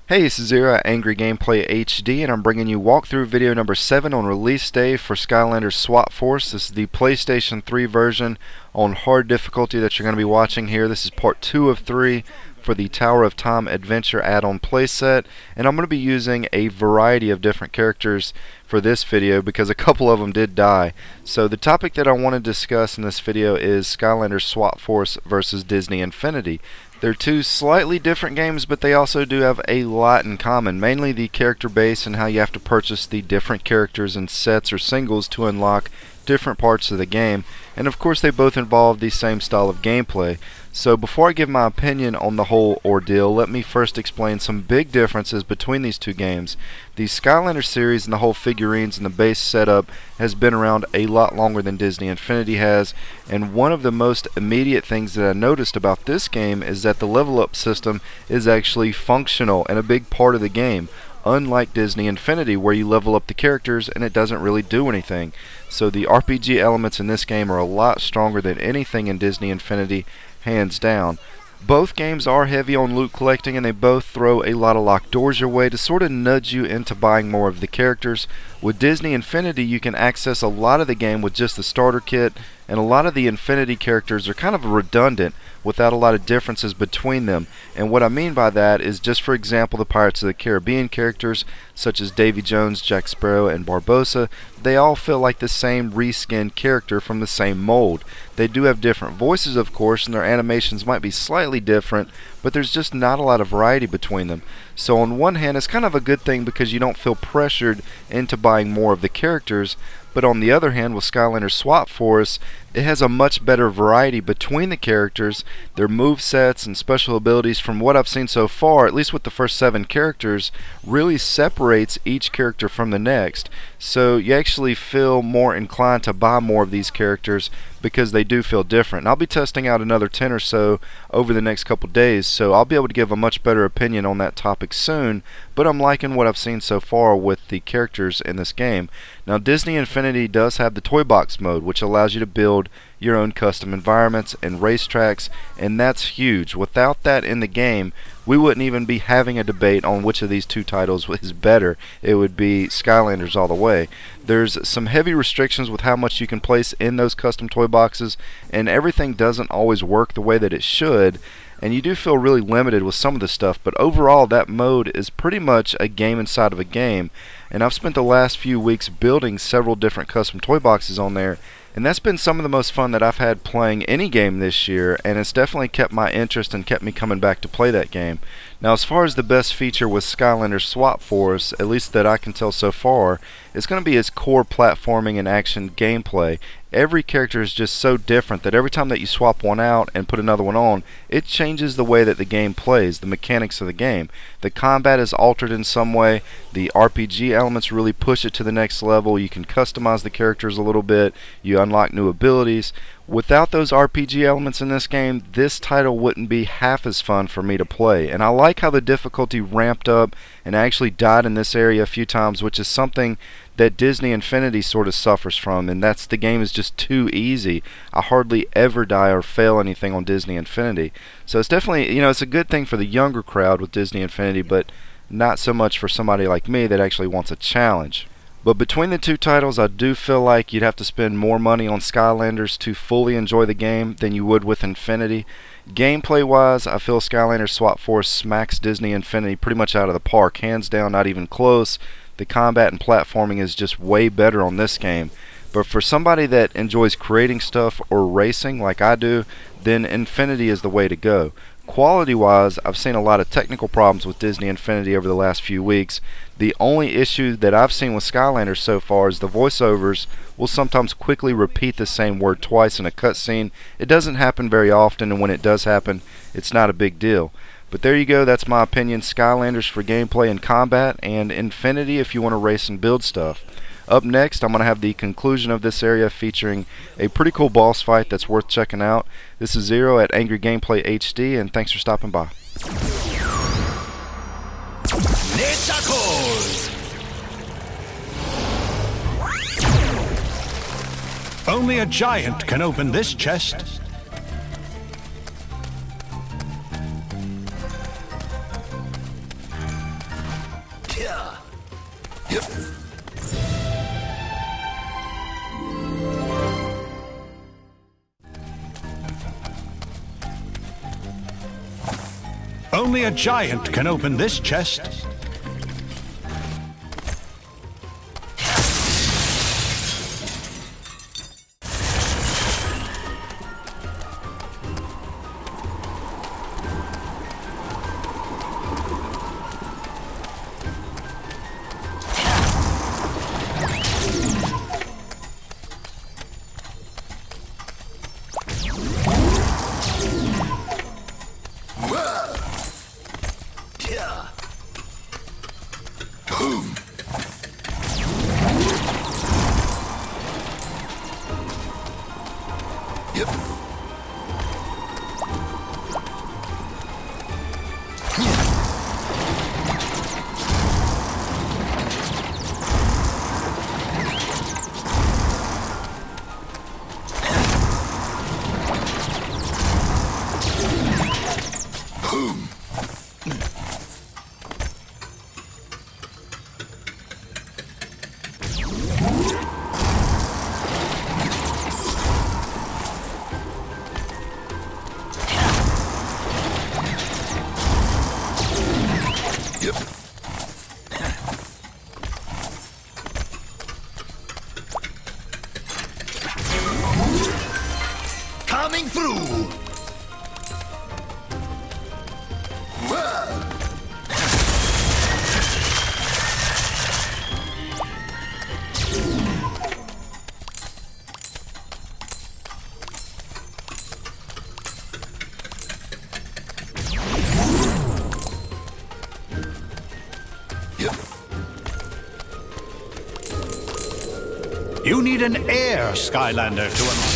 Hey, this is Zero at Angry Gameplay HD, and I'm bringing you walkthrough video number 7 on release day for Skylander-swapforce. This is the PlayStation 3 version on hard difficulty that you're going to be watching here. This is part 2 of 3 for the Tower of Time Adventure add-on playset, and I'm going to be using a variety of different characters for this video because a couple of them did die. So the topic that I want to discuss in this video is Skylander-swapforce versus Disney Infinity. They're two slightly different games, but they also do have a lot in common, mainly the character base and how you have to purchase the different characters in sets or singles to unlock different parts of the game, and of course they both involve the same style of gameplay. So before I give my opinion on the whole ordeal, let me first explain some big differences between these two games. The Skylander series and the whole figurines and the base setup has been around a lot longer than Disney Infinity has, and one of the most immediate things that I noticed about this game is that the level up system is actually functional and a big part of the game, unlike Disney Infinity where you level up the characters and it doesn't really do anything. So the RPG elements in this game are a lot stronger than anything in Disney Infinity, hands down. Both games are heavy on loot collecting, and they both throw a lot of locked doors your way to sort of nudge you into buying more of the characters. With Disney Infinity, you can access a lot of the game with just the starter kit, and a lot of the Infinity characters are kind of redundant without a lot of differences between them. And what I mean by that is, just for example, the Pirates of the Caribbean characters such as Davy Jones, Jack Sparrow, and Barbossa, they all feel like the same reskinned character from the same mold. They do have different voices, of course, and their animations might be slightly different, but there's just not a lot of variety between them. So on one hand, it's kind of a good thing because you don't feel pressured into buying more of the characters, but on the other hand, with Skylander-swapforce, it has a much better variety between the characters, their movesets and special abilities. From what I've seen so far, at least with the first 7 characters, really separates each character from the next. So you actually feel more inclined to buy more of these characters because they do feel different. And I'll be testing out another 10 or so over the next couple days, so I'll be able to give a much better opinion on that topic soon, but I'm liking what I've seen so far with the characters in this game. Now, Disney Infinity does have the Toy Box mode, which allows you to build your own custom environments and racetracks, and that's huge. Without that in the game, we wouldn't even be having a debate on which of these two titles is better. It would be Skylanders all the way. There's some heavy restrictions with how much you can place in those custom toy boxes, and everything doesn't always work the way that it should, and you do feel really limited with some of the stuff, but overall that mode is pretty much a game inside of a game. And I've spent the last few weeks building several different custom toy boxes on there, and that's been some of the most fun that I've had playing any game this year, and it's definitely kept my interest and kept me coming back to play that game. Now, as far as the best feature with Skylander-swapforce, at least that I can tell so far, it's going to be its core platforming and action gameplay. Every character is just so different that every time that you swap one out and put another one on, it changes the way that the game plays, the mechanics of the game. The combat is altered in some way, the RPG elements really push it to the next level, you can customize the characters a little bit, you unlock new abilities. Without those RPG elements in this game, this title wouldn't be half as fun for me to play. And I like how the difficulty ramped up, and I actually died in this area a few times, which is something that Disney Infinity sort of suffers from, and that's the game is just too easy. I hardly ever die or fail anything on Disney Infinity. So it's definitely, you know, it's a good thing for the younger crowd with Disney Infinity, but not so much for somebody like me that actually wants a challenge. But between the two titles, I do feel like you'd have to spend more money on Skylanders to fully enjoy the game than you would with Infinity. Gameplay wise, I feel Skylander-swapforce smacks Disney Infinity pretty much out of the park, hands down, not even close. The combat and platforming is just way better on this game. But for somebody that enjoys creating stuff or racing like I do, then Infinity is the way to go. Quality wise, I've seen a lot of technical problems with Disney Infinity over the last few weeks. The only issue that I've seen with Skylanders so far is the voiceovers will sometimes quickly repeat the same word twice in a cutscene. It doesn't happen very often, and when it does happen, it's not a big deal. But there you go, that's my opinion. Skylanders for gameplay and combat, and Infinity if you want to race and build stuff. Up next, I'm going to have the conclusion of this area featuring a pretty cool boss fight that's worth checking out. This is Zero at Angry Gameplay HD, and thanks for stopping by. Nature calls! Only a giant can open this chest. Only a giant can open this chest. Coming through! You need an air Skylander to unlock.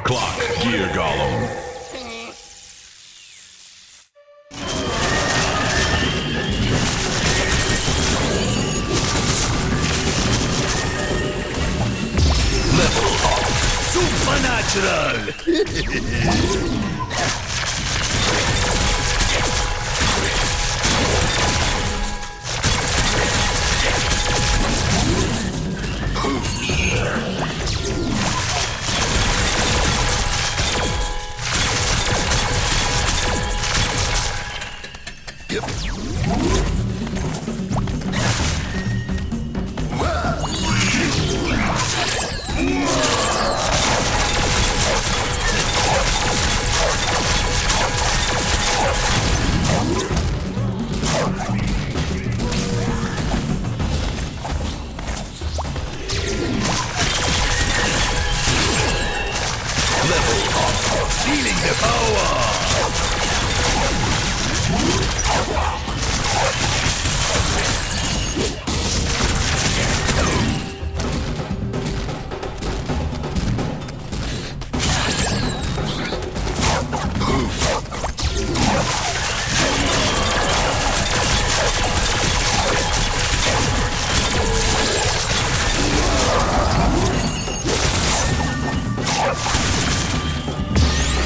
Clock Gear Golem. Level up. Supernatural. Feeling the power!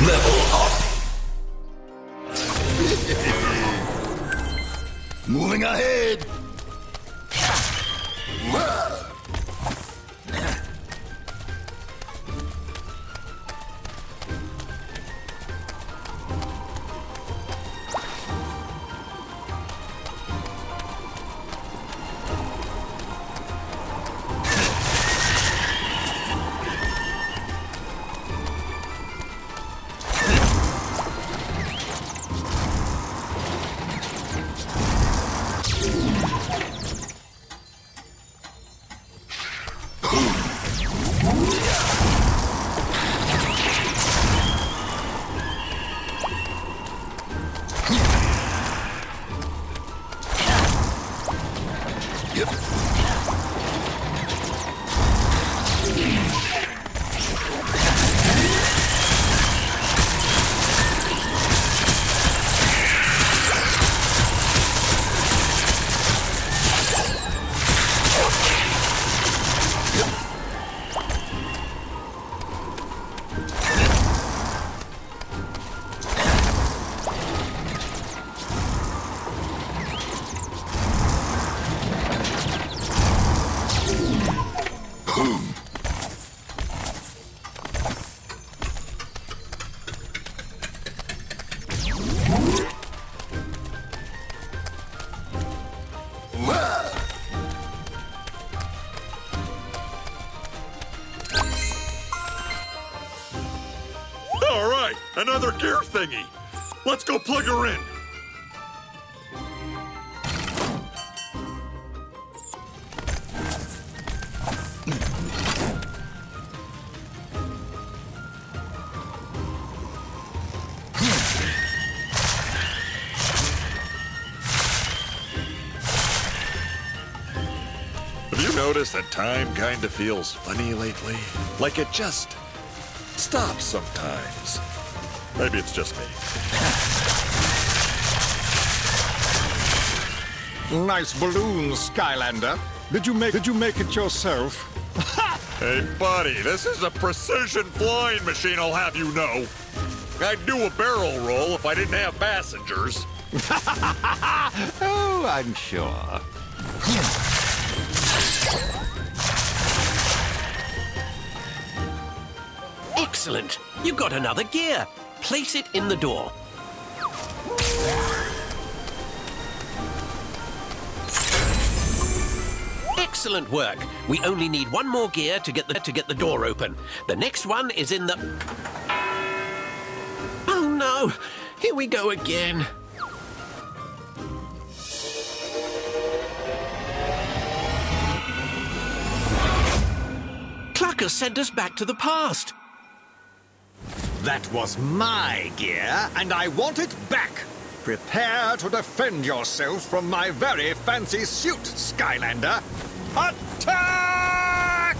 Level up. Moving ahead. All right, another gear thingy. Let's go plug her in. Have you noticed that time kind of feels funny lately? Like it just stops sometimes. Maybe it's just me. Nice balloon, Skylander. Did you make it yourself? Hey, buddy, this is a precision flying machine, I'll have you know. I'd do a barrel roll if I didn't have passengers. Oh, I'm sure. Excellent! You got another gear. Place it in the door. Excellent work. We only need one more gear to get the door open. The next one is in the... Oh no! Here we go again. Clucker sent us back to the past. That was my gear, and I want it back. Prepare to defend yourself from my very fancy suit, Skylander. Attack!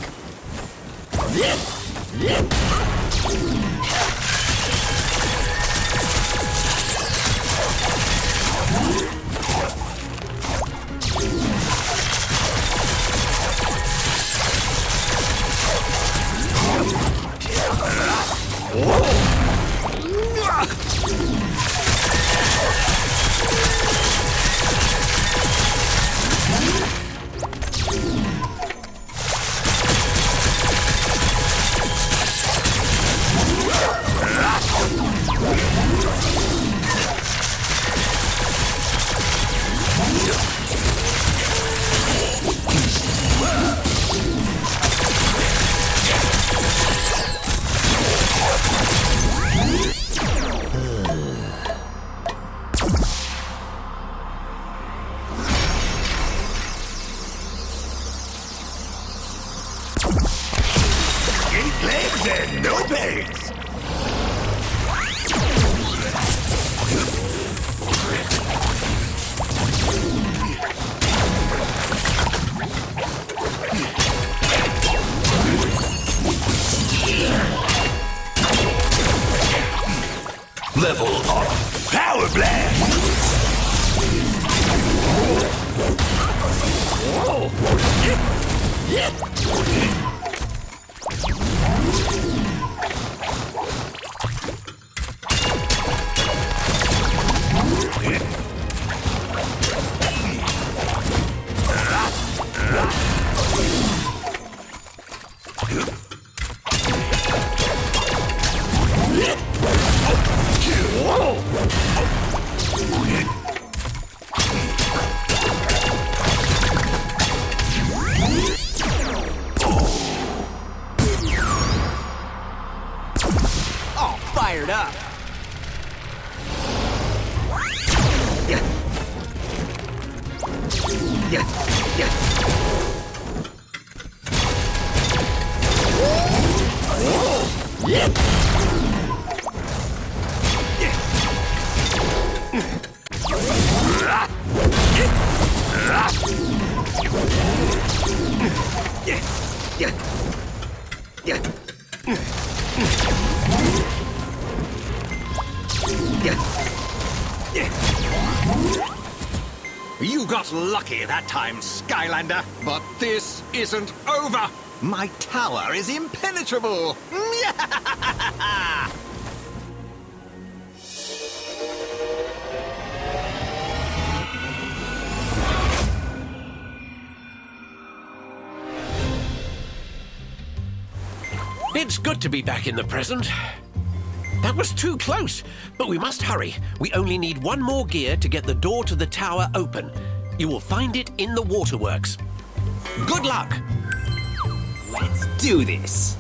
Level up. Power Blast. Fired up. You got lucky that time, Skylander, but this isn't over. My tower is impenetrable. It's good to be back in the present. That was too close, but we must hurry. We only need one more gear to get the door to the tower open. You will find it in the waterworks. Good luck! Let's do this.